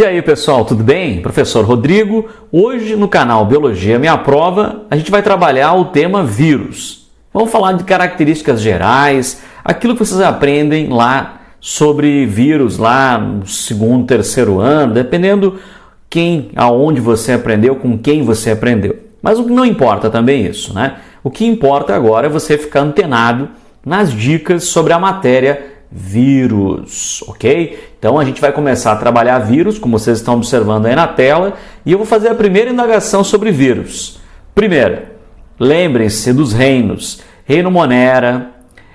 E aí pessoal, tudo bem? Professor Rodrigo. Hoje no canal Biologia Minha Prova a gente vai trabalhar o tema vírus. Vamos falar de características gerais, aquilo que vocês aprendem lá sobre vírus lá no segundo, terceiro ano, dependendo aonde você aprendeu, com quem você aprendeu. Mas o que não importa também é isso, né? O que importa agora é você ficar antenado nas dicas sobre a matéria vírus, ok? Então a gente vai começar a trabalhar vírus, como vocês estão observando aí na tela, e eu vou fazer a primeira indagação sobre vírus. Primeira, lembrem-se dos reinos: reino Monera,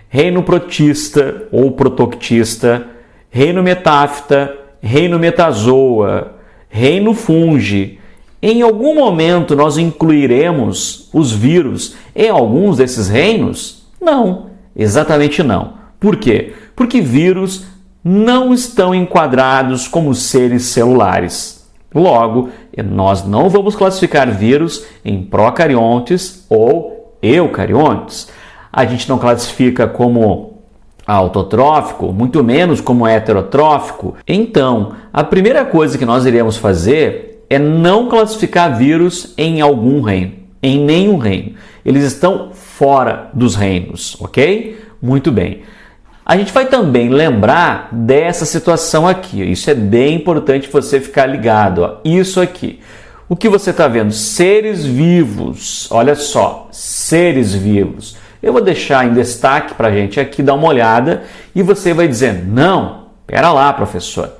reino protista ou protoctista, reino metáfita, reino metazoa, reino fungi. Em algum momento nós incluiremos os vírus em alguns desses reinos? Não, exatamente não. Por quê? Porque vírus não estão enquadrados como seres celulares. Logo, nós não vamos classificar vírus em procariontes ou eucariontes. A gente não classifica como autotrófico, muito menos como heterotrófico. Então, a primeira coisa que nós iremos fazer é não classificar vírus em algum reino, em nenhum reino. Eles estão fora dos reinos, ok? Muito bem. A gente vai também lembrar dessa situação aqui. Isso é bem importante você ficar ligado. Ó. Isso aqui. O que você está vendo? Seres vivos. Olha só, seres vivos. Eu vou deixar em destaque para a gente aqui dar uma olhada e você vai dizer, não, pera lá, professor.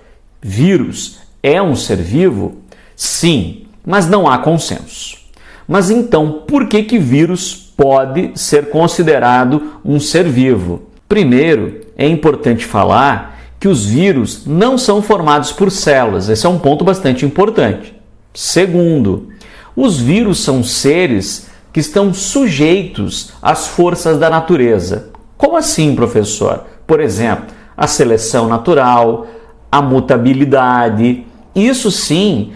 Vírus é um ser vivo? Sim, mas não há consenso. Mas então, por que vírus pode ser considerado um ser vivo? Primeiro, é importante falar que os vírus não são formados por células. Esse é um ponto bastante importante. Segundo, os vírus são seres que estão sujeitos às forças da natureza. Como assim, professor? Por exemplo, a seleção natural, a mutabilidade. Isso sim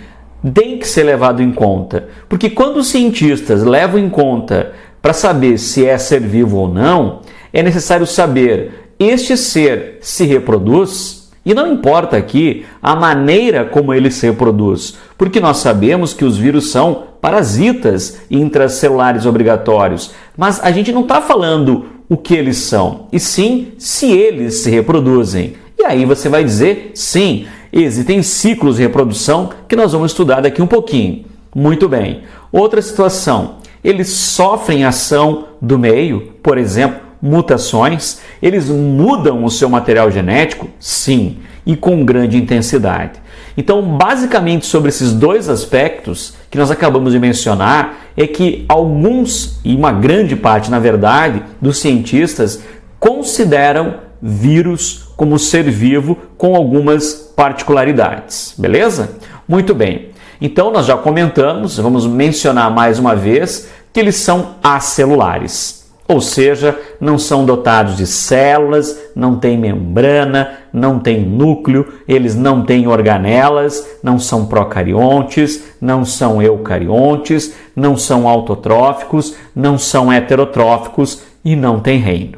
tem que ser levado em conta. Porque quando os cientistas levam em conta para saber se é ser vivo ou não, é necessário saber, este ser se reproduz? E não importa aqui a maneira como ele se reproduz, porque nós sabemos que os vírus são parasitas intracelulares obrigatórios, mas a gente não está falando o que eles são, e sim se eles se reproduzem. E aí você vai dizer, sim, existem ciclos de reprodução que nós vamos estudar daqui um pouquinho. Muito bem. Outra situação, eles sofrem ação do meio, por exemplo, mutações, eles mudam o seu material genético? Sim, e com grande intensidade. Então, basicamente, sobre esses dois aspectos que nós acabamos de mencionar, é que alguns, e uma grande parte, na verdade, dos cientistas consideram vírus como ser vivo com algumas particularidades, beleza? Muito bem. Então, nós já comentamos, vamos mencionar mais uma vez, que eles são acelulares. Ou seja, não são dotados de células, não têm membrana, não têm núcleo, eles não têm organelas, não são procariontes, não são eucariontes, não são autotróficos, não são heterotróficos e não têm reino.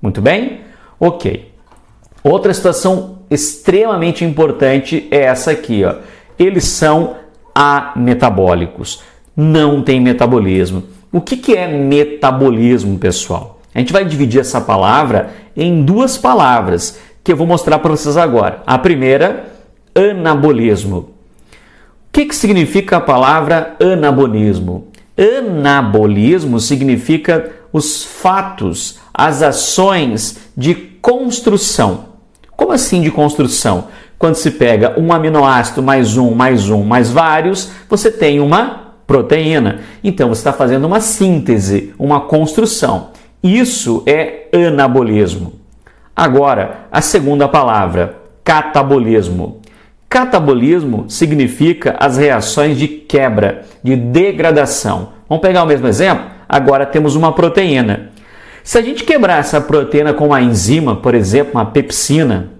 Muito bem? Ok. Outra situação extremamente importante é essa aqui, ó. Eles são ametabólicos, não têm metabolismo. O que é metabolismo, pessoal? A gente vai dividir essa palavra em duas palavras que eu vou mostrar para vocês agora. A primeira, anabolismo. O que significa a palavra anabolismo? Anabolismo significa os fatos, as ações de construção. Como assim de construção? Quando se pega um aminoácido mais vários, você tem uma proteína. Então, você está fazendo uma síntese, uma construção. Isso é anabolismo. Agora, a segunda palavra, catabolismo. Catabolismo significa as reações de quebra, de degradação. Vamos pegar o mesmo exemplo? Agora temos uma proteína. Se a gente quebrar essa proteína com uma enzima, por exemplo, uma pepsina,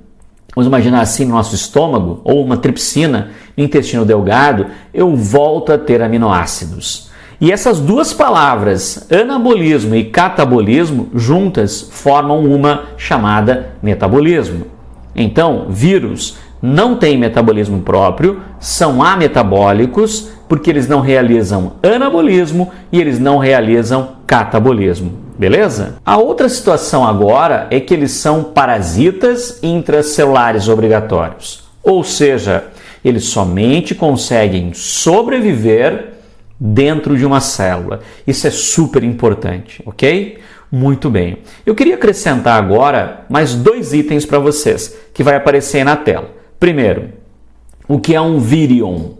vamos imaginar assim no nosso estômago, ou uma tripsina no intestino delgado, eu volto a ter aminoácidos. E essas duas palavras, anabolismo e catabolismo, juntas formam uma chamada metabolismo. Então, vírus não têm metabolismo próprio, são ametabólicos, porque eles não realizam anabolismo e eles não realizam catabolismo. Beleza? A outra situação agora é que eles são parasitas intracelulares obrigatórios. Ou seja, eles somente conseguem sobreviver dentro de uma célula. Isso é super importante, ok? Muito bem. Eu queria acrescentar agora mais 2 itens para vocês, que vai aparecer aí na tela. Primeiro, o que é um vírion?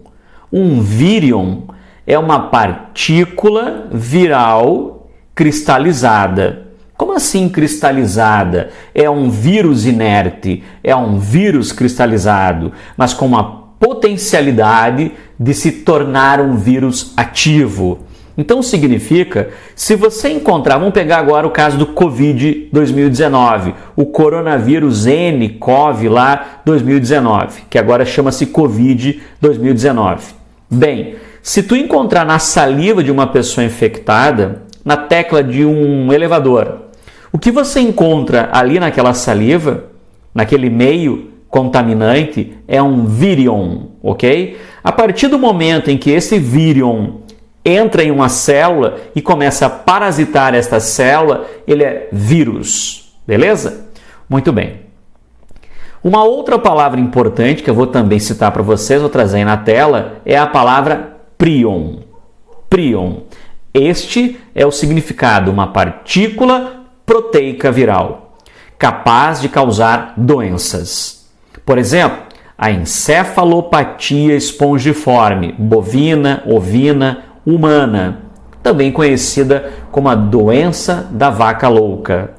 Um vírion é uma partícula viral cristalizada. Como assim cristalizada? É um vírus inerte, é um vírus cristalizado, mas com uma potencialidade de se tornar um vírus ativo. Então significa, se você encontrar, vamos pegar agora o caso do Covid 2019, o coronavírus nCoV lá 2019, que agora chama-se Covid 2019. Bem, se tu encontrar na saliva de uma pessoa infectada, na tecla de um elevador, o que você encontra ali naquela saliva, naquele meio contaminante, é um vírion, ok? A partir do momento em que esse vírion entra em uma célula e começa a parasitar esta célula, ele é vírus, beleza? Muito bem. Uma outra palavra importante que eu vou também citar para vocês, vou trazer aí na tela, é a palavra prion. Prion. Este é o significado, uma partícula proteica viral, capaz de causar doenças. Por exemplo, a encefalopatia espongiforme, bovina, ovina, humana, também conhecida como a doença da vaca louca.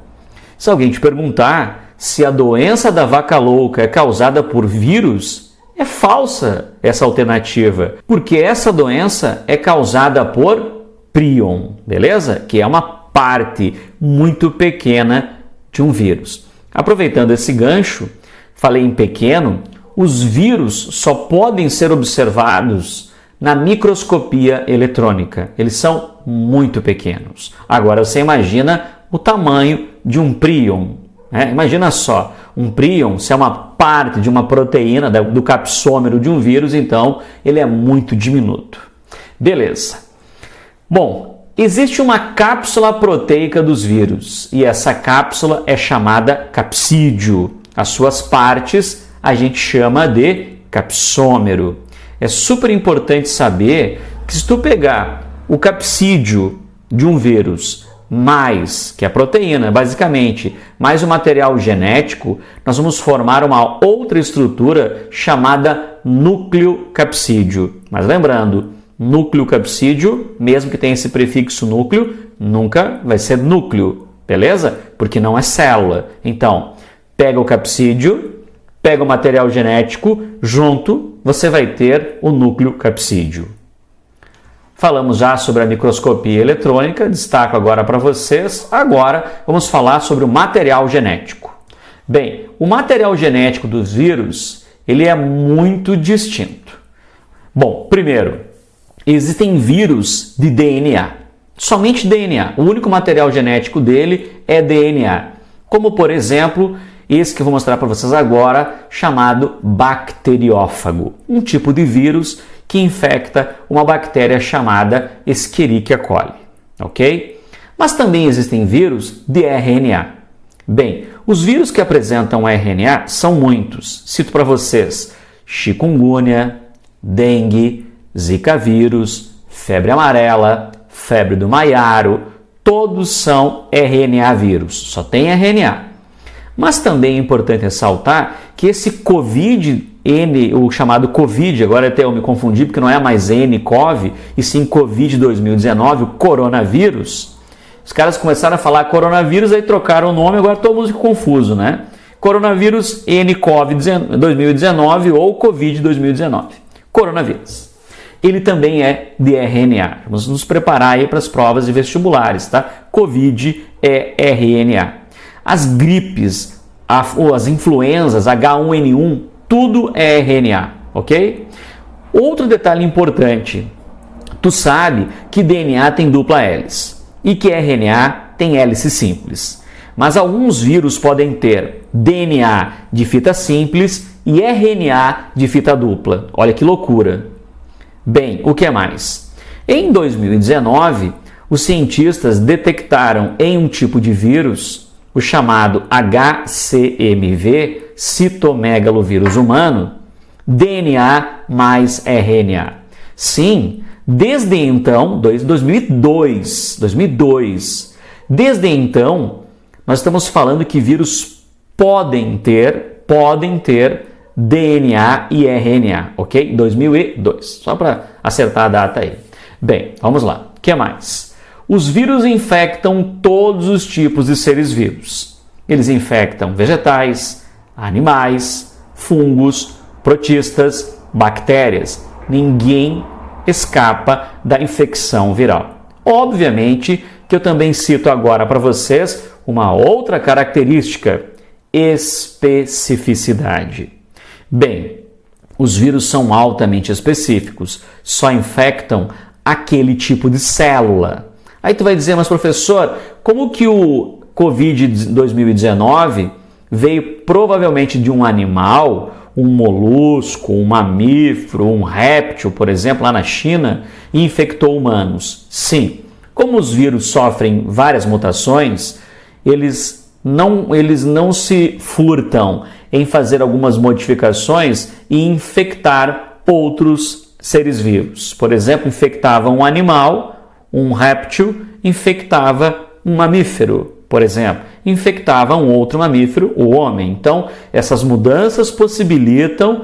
Se alguém te perguntar se a doença da vaca louca é causada por vírus, é falsa essa alternativa, porque essa doença é causada por prion, beleza? Que é uma parte muito pequena de um vírus. Aproveitando esse gancho, falei em pequeno, os vírus só podem ser observados na microscopia eletrônica. Eles são muito pequenos. Agora você imagina o tamanho de um prion. Né? Imagina só, um prion, se é uma parte de uma proteína do capsômero de um vírus, então ele é muito diminuto. Beleza. Bom, existe uma cápsula proteica dos vírus e essa cápsula é chamada capsídio. As suas partes a gente chama de capsômero. É super importante saber que se tu pegar o capsídio de um vírus mais, que é a proteína, basicamente, mais o material genético, nós vamos formar uma outra estrutura chamada núcleo capsídio. Mas lembrando, núcleo capsídio, mesmo que tenha esse prefixo núcleo, nunca vai ser núcleo, beleza? Porque não é célula. Então, pega o capsídio, pega o material genético, junto você vai ter o núcleo capsídio. Falamos já sobre a microscopia eletrônica, destaco agora para vocês. Agora vamos falar sobre o material genético. Bem, o material genético dos vírus, ele é muito distinto. Bom, primeiro, existem vírus de DNA, somente DNA. O único material genético dele é DNA. Como, por exemplo, esse que eu vou mostrar para vocês agora, chamado bacteriófago, um tipo de vírus que infecta uma bactéria chamada Escherichia coli, ok? Mas também existem vírus de RNA. Bem, os vírus que apresentam RNA são muitos. Cito para vocês: chikungunya, dengue, zika vírus, febre amarela, febre do maiaro, todos são RNA vírus, só tem RNA. Mas também é importante ressaltar que esse Covid-N, o chamado Covid, agora até eu me confundi porque não é mais nCoV, e sim Covid 2019, o coronavírus. Os caras começaram a falar coronavírus, aí trocaram o nome, agora todo mundo fica confuso, né? Coronavírus nCoV 2019 ou Covid 2019. Coronavírus. Ele também é de RNA. Vamos nos preparar aí para as provas de vestibulares, tá? Covid é RNA. As gripes, as influenzas, H1N1, tudo é RNA, ok? Outro detalhe importante, tu sabe que DNA tem dupla hélice e que RNA tem hélice simples. mas alguns vírus podem ter DNA de fita simples e RNA de fita dupla. Olha que loucura! Bem, o que mais? Em 2019, os cientistas detectaram em um tipo de vírus, o chamado HCMV, citomegalovírus humano, DNA mais RNA. Sim, desde então, 2002, desde então, nós estamos falando que vírus podem ter DNA e RNA, ok? 2002, só para acertar a data aí. Bem, vamos lá. O que mais? Os vírus infectam todos os tipos de seres vivos. Eles infectam vegetais, animais, fungos, protistas, bactérias. Ninguém escapa da infecção viral. Obviamente que eu também cito agora para vocês uma outra característica: especificidade. Bem, os vírus são altamente específicos, só infectam aquele tipo de célula. Aí tu vai dizer, mas professor, como que o Covid-2019 veio provavelmente de um animal, um molusco, um mamífero, um réptil, por exemplo, lá na China, e infectou humanos? Sim, como os vírus sofrem várias mutações, eles não se furtam em fazer algumas modificações e infectar outros seres vivos. Por exemplo, infectava um animal, um réptil, infectava um mamífero, por exemplo, infectava um outro mamífero, o homem. Então, essas mudanças possibilitam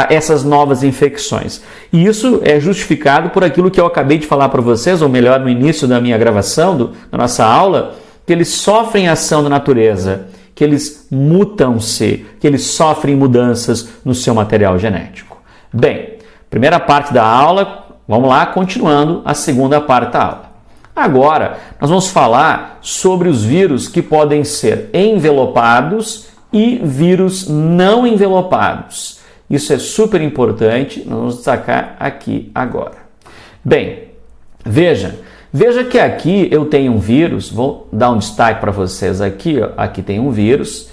essas novas infecções. E isso é justificado por aquilo que eu acabei de falar para vocês, ou melhor, no início da minha gravação, da nossa aula, que eles sofrem ação da natureza, que eles mutam-se, que eles sofrem mudanças no seu material genético. Bem, primeira parte da aula, vamos lá, continuando a segunda parte da aula. Agora, nós vamos falar sobre os vírus que podem ser envelopados e vírus não envelopados. Isso é super importante, nós vamos destacar aqui agora. Bem, veja que aqui eu tenho um vírus, vou dar um destaque para vocês aqui, ó. Aqui tem um vírus,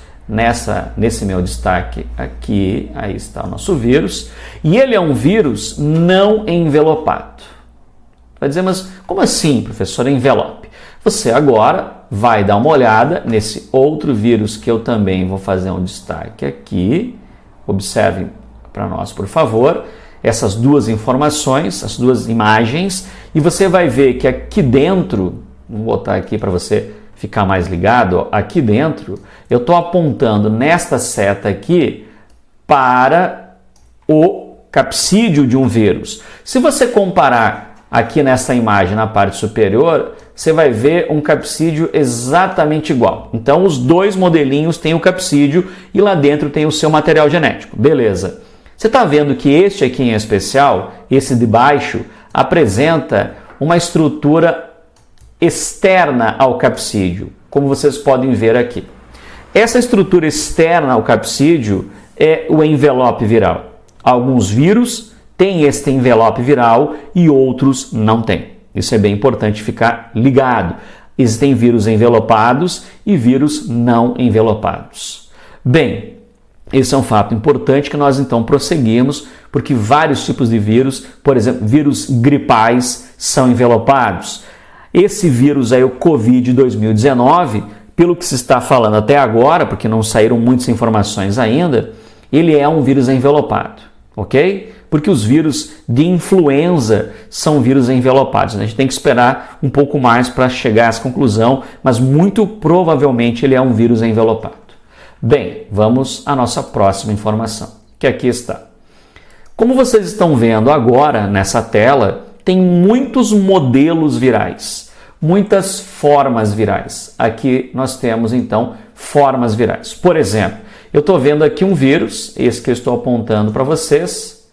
nesse meu destaque aqui, aí está o nosso vírus, e ele é um vírus não envelopado. Vai dizer, mas como assim, professor, envelope? Você agora vai dar uma olhada nesse outro vírus que eu também vou fazer um destaque aqui. Observem para nós, por favor, essas duas informações, as duas imagens, e você vai ver que aqui dentro, vou botar aqui para você ficar mais ligado, ó, aqui dentro, eu estou apontando nesta seta aqui para o capsídeo de um vírus. Se você comparar aqui nessa imagem, na parte superior, você vai ver um capsídeo exatamente igual. Então, os dois modelinhos têm o capsídeo e lá dentro tem o seu material genético. Beleza. Você está vendo que este aqui em especial, esse de baixo, apresenta uma estrutura externa ao capsídeo, como vocês podem ver aqui. Essa estrutura externa ao capsídeo é o envelope viral. Alguns vírus têm este envelope viral e outros não têm. Isso é bem importante ficar ligado. Existem vírus envelopados e vírus não envelopados. Bem, esse é um fato importante que nós então prosseguimos, porque vários tipos de vírus, por exemplo, vírus gripais, são envelopados. Esse vírus aí, o Covid-2019, pelo que se está falando até agora, porque não saíram muitas informações ainda, ele é um vírus envelopado, ok? Porque os vírus de influenza são vírus envelopados. A gente tem que esperar um pouco mais para chegar a essa conclusão, mas muito provavelmente ele é um vírus envelopado. Bem, vamos à nossa próxima informação, que aqui está. Como vocês estão vendo agora nessa tela, tem muitos modelos virais, muitas formas virais. Aqui nós temos então formas virais. Por exemplo, eu estou vendo aqui um vírus, esse que eu estou apontando para vocês,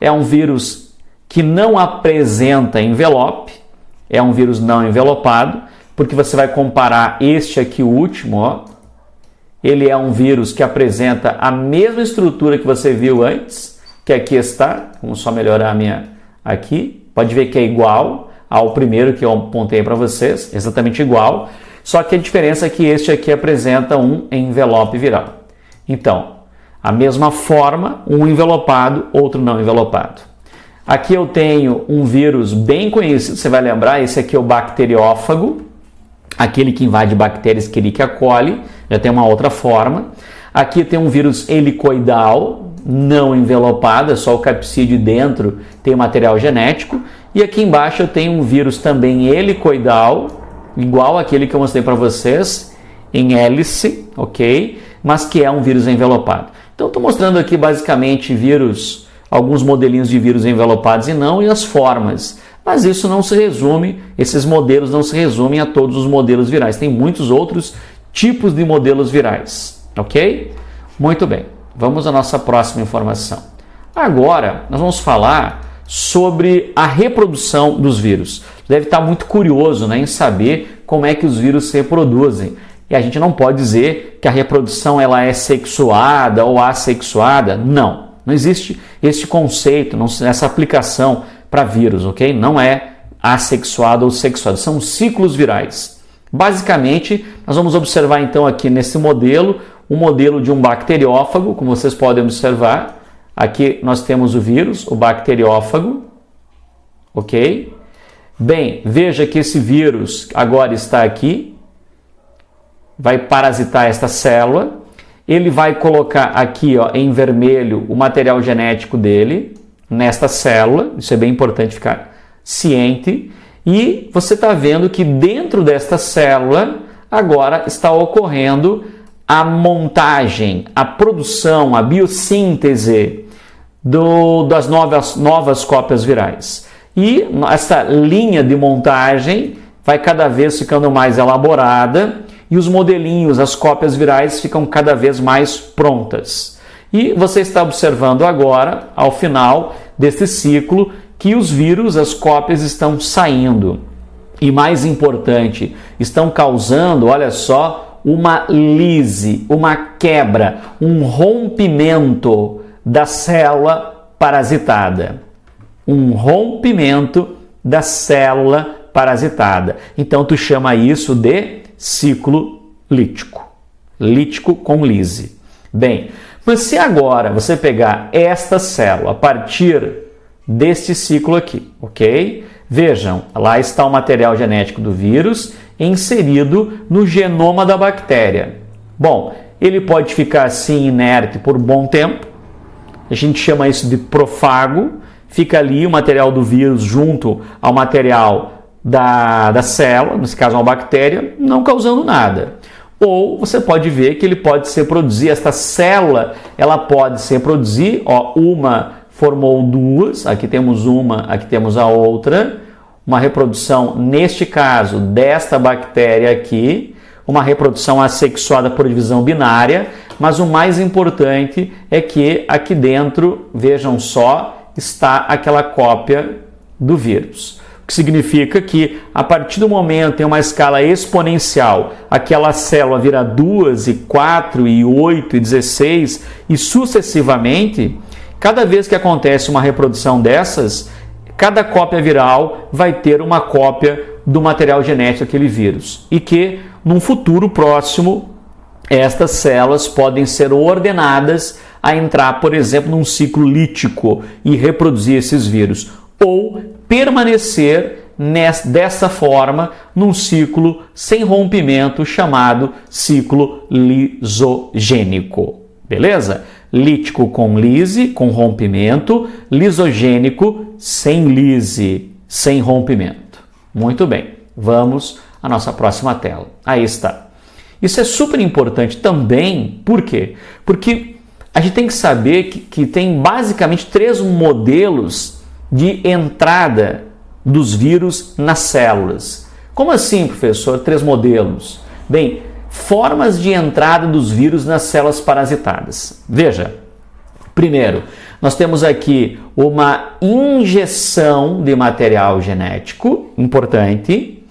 é um vírus que não apresenta envelope, é um vírus não envelopado, porque você vai comparar este aqui, o último, ó, ele é um vírus que apresenta a mesma estrutura que você viu antes, que aqui está, vamos só melhorar a minha aqui, pode ver que é igual ao primeiro que eu apontei para vocês, exatamente igual. Só que a diferença é que este aqui apresenta um envelope viral. Então, a mesma forma, um envelopado, outro não envelopado. Aqui eu tenho um vírus bem conhecido, você vai lembrar, esse aqui é o bacteriófago, aquele que invade bactérias Escherichia coli, já tem uma outra forma. Aqui tem um vírus helicoidal, não envelopado, é só o capsídeo dentro, tem material genético. E aqui embaixo eu tenho um vírus também helicoidal, igual aquele que eu mostrei para vocês, em hélice, ok? Mas que é um vírus envelopado. Então estou mostrando aqui basicamente vírus, alguns modelinhos de vírus envelopados e não, e as formas. Mas isso não se resume, esses modelos não se resumem a todos os modelos virais. Tem muitos outros tipos de modelos virais, ok? Muito bem, vamos à nossa próxima informação. Agora, nós vamos falar sobre a reprodução dos vírus. Deve estar muito curioso, né, em saber como é que os vírus se reproduzem. E a gente não pode dizer que a reprodução ela é sexuada ou assexuada. Não, não existe esse conceito, essa aplicação para vírus, ok? Não é assexuado ou sexuado, são ciclos virais. Basicamente, nós vamos observar então aqui nesse modelo, um modelo de um bacteriófago, como vocês podem observar. Aqui nós temos o vírus, o bacteriófago, ok? Bem, veja que esse vírus agora está aqui, vai parasitar esta célula, ele vai colocar aqui ó, em vermelho o material genético dele, nesta célula, isso é bem importante ficar ciente, e você está vendo que dentro desta célula agora está ocorrendo a montagem, a produção, a biossíntese das novas cópias virais. E essa linha de montagem vai cada vez ficando mais elaborada e os modelinhos, as cópias virais ficam cada vez mais prontas. E você está observando agora, ao final desse ciclo, que os vírus, as cópias estão saindo. E mais importante, estão causando, olha só, uma lise, uma quebra, um rompimento da célula parasitada. Um rompimento da célula parasitada. Então, tu chama isso de ciclo lítico. Lítico com lise. Bem, mas se agora você pegar esta célula a partir deste ciclo aqui, ok? Vejam, lá está o material genético do vírus inserido no genoma da bactéria. Bom, ele pode ficar assim inerte por um bom tempo, a gente chama isso de profago, fica ali o material do vírus junto ao material da célula, nesse caso uma bactéria, não causando nada. Ou você pode ver que ele pode se reproduzir, esta célula ela pode se reproduzir, ó, uma formou duas, aqui temos uma, aqui temos a outra, uma reprodução, neste caso, desta bactéria aqui, uma reprodução assexuada por divisão binária, mas o mais importante é que aqui dentro, vejam só, está aquela cópia do vírus. O que significa que, a partir do momento em uma escala exponencial, aquela célula vira 2, e 4, e 8, e 16, e sucessivamente, cada vez que acontece uma reprodução dessas, cada cópia viral vai ter uma cópia do material genético daquele vírus. E que, num futuro próximo, estas células podem ser ordenadas a entrar, por exemplo, num ciclo lítico e reproduzir esses vírus. Ou permanecer dessa forma num ciclo sem rompimento chamado ciclo lisogênico. Beleza? Lítico com lise, com rompimento, lisogênico sem lise, sem rompimento. Muito bem, vamos à nossa próxima tela. Aí está. Isso é super importante também, por quê? Porque a gente tem que saber que tem basicamente 3 modelos de entrada dos vírus nas células. Como assim, professor? 3 modelos? Bem, formas de entrada dos vírus nas células parasitadas. Veja, primeiro, nós temos aqui uma injeção de material genético, importante,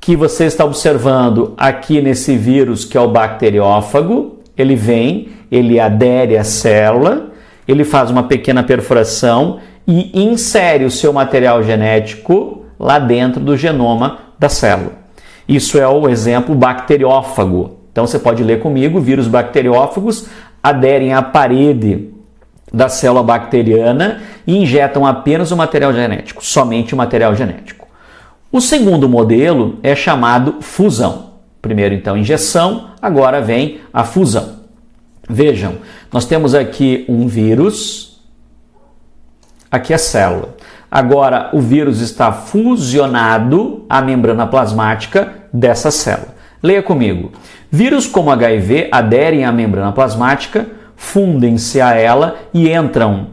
que você está observando aqui nesse vírus que é o bacteriófago. Ele vem, ele adere à célula, ele faz uma pequena perfuração e insere o seu material genético lá dentro do genoma da célula. Isso é o exemplo bacteriófago. Então você pode ler comigo: vírus bacteriófagos aderem à parede da célula bacteriana e injetam apenas o material genético, somente o material genético. O segundo modelo é chamado fusão. Primeiro, então, injeção, agora vem a fusão. Vejam, nós temos aqui um vírus, aqui a célula. Agora, o vírus está fusionado à membrana plasmática dessa célula. Leia comigo. Vírus como HIV aderem à membrana plasmática, fundem-se a ela e entram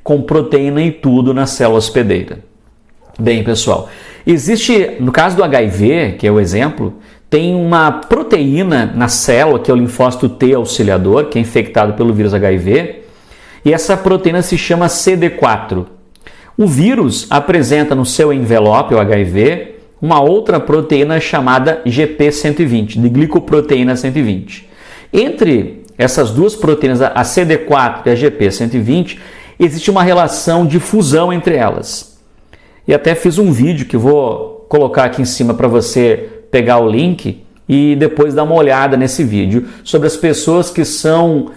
com proteína e tudo na célula hospedeira. Bem, pessoal, existe, no caso do HIV, que é o exemplo, tem uma proteína na célula, que é o linfócito T auxiliador, que é infectado pelo vírus HIV, e essa proteína se chama CD4. O vírus apresenta no seu envelope, o HIV, uma outra proteína chamada GP120, de glicoproteína 120. Entre essas duas proteínas, a CD4 e a GP120, existe uma relação de fusão entre elas. E até fiz um vídeo que vou colocar aqui em cima para você pegar o link e depois dar uma olhada nesse vídeo sobre as pessoas que são,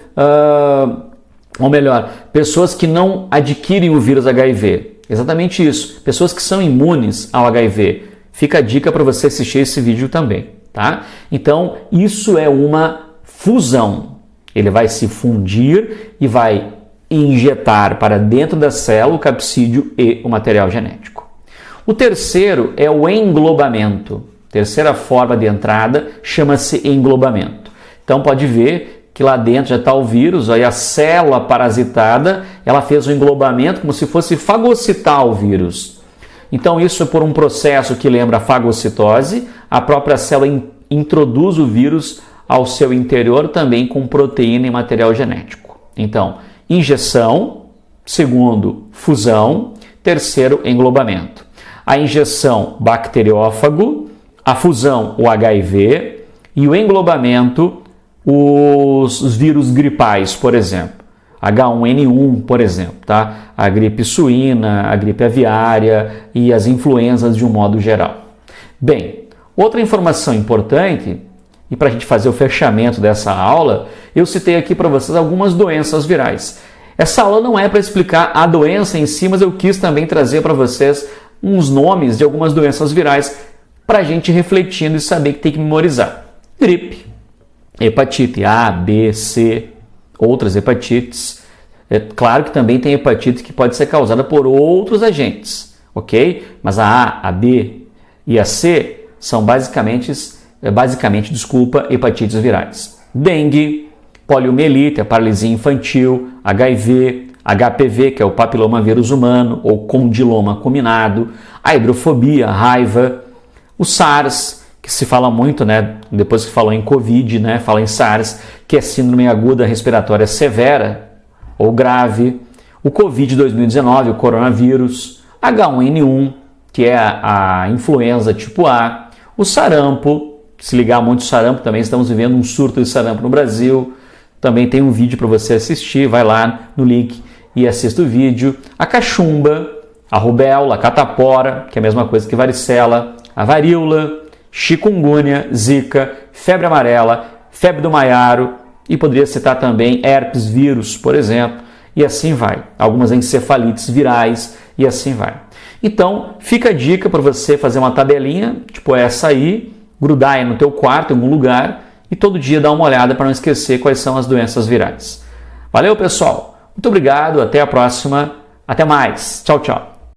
ou melhor, pessoas que não adquirem o vírus HIV. Exatamente isso, pessoas que são imunes ao HIV. Fica a dica para você assistir esse vídeo também, tá? Então, isso é uma fusão. Ele vai se fundir e vai injetar para dentro da célula o capsídeo e o material genético. O terceiro é o englobamento. Terceira forma de entrada chama-se englobamento. Então pode ver que lá dentro já está o vírus, aí a célula parasitada, ela fez o englobamento como se fosse fagocitar o vírus. Então isso é por um processo que lembra a fagocitose, a própria célula introduz o vírus ao seu interior também com proteína e material genético. Então, injeção, segundo, fusão, terceiro, englobamento. A injeção, bacteriófago, a fusão, o HIV, e o englobamento, os vírus gripais, por exemplo. H1N1, por exemplo, tá? A gripe suína, a gripe aviária e as influenzas de um modo geral. Bem, outra informação importante, e para a gente fazer o fechamento dessa aula, eu citei aqui para vocês algumas doenças virais. Essa aula não é para explicar a doença em si, mas eu quis também trazer para vocês uns nomes de algumas doenças virais para a gente refletindo e saber que tem que memorizar. Gripe, hepatite A, B, C, outras hepatites. É claro que também tem hepatite que pode ser causada por outros agentes, ok? Mas a A, a B e a C são basicamente, hepatites virais. Dengue, poliomielite, a paralisia infantil, HIV, HPV, que é o papilomavírus humano, ou condiloma combinado, a hidrofobia, a raiva, o SARS, que se fala muito, né, depois que falou em Covid, né, fala em SARS, que é síndrome aguda respiratória severa ou grave, o Covid-2019, o coronavírus, H1N1, que é a influenza tipo A, o sarampo, se ligar muito ao sarampo, também estamos vivendo um surto de sarampo no Brasil, também tem um vídeo para você assistir, vai lá no link e assista o vídeo, a cachumba, a rubéola, a catapora, que é a mesma coisa que varicela, a varíola, chikungunya, zika, febre amarela, febre do maiaro e poderia citar também herpes vírus, por exemplo, e assim vai. Algumas encefalites virais e assim vai. Então, fica a dica para você fazer uma tabelinha, tipo essa aí, grudar aí no teu quarto, em algum lugar, e todo dia dar uma olhada para não esquecer quais são as doenças virais. Valeu, pessoal! Muito obrigado, até a próxima, até mais, tchau, tchau!